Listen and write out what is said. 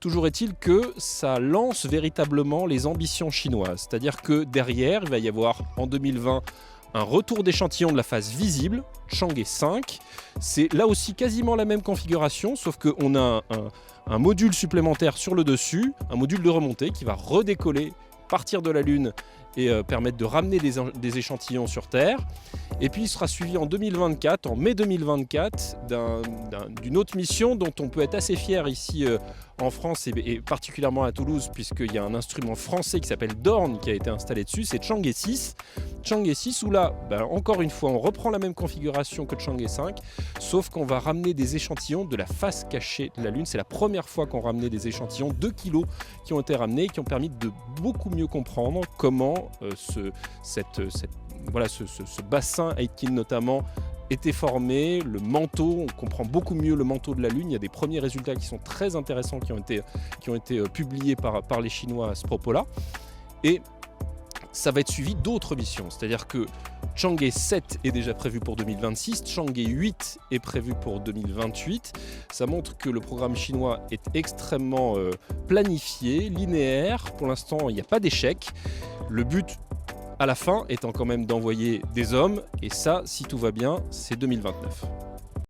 Toujours est-il que ça lance véritablement les ambitions chinoises. C'est-à-dire que derrière, il va y avoir en 2020 un retour d'échantillon de la phase visible, Chang'e 5. C'est là aussi quasiment la même configuration, sauf qu'on a un module supplémentaire sur le dessus, un module de remontée qui va redécoller, partir de la Lune et permettre de ramener des échantillons sur Terre. Et puis il sera suivi en 2024, en mai 2024, d'une autre mission dont on peut être assez fier ici en France et particulièrement à Toulouse, puisqu'il y a un instrument français qui s'appelle Dorn qui a été installé dessus, c'est Chang'e 6. Chang'e 6 où là, encore une fois, on reprend la même configuration que Chang'e 5, sauf qu'on va ramener des échantillons de la face cachée de la Lune. C'est la première fois qu'on ramenait des échantillons, 2 kilos qui ont été ramenés, qui ont permis de beaucoup mieux comprendre comment ce bassin Aitken notamment était formé, le manteau, on comprend beaucoup mieux le manteau de la Lune. Il y a des premiers résultats qui sont très intéressants qui ont été publiés par les Chinois à ce propos-là. Et ça va être suivi d'autres missions, c'est-à-dire que Chang'e 7 est déjà prévu pour 2026, Chang'e 8 est prévu pour 2028. Ça montre que le programme chinois est extrêmement planifié, linéaire. Pour l'instant, il n'y a pas d'échec. Le but à la fin étant quand même d'envoyer des hommes, et ça, si tout va bien, c'est 2029.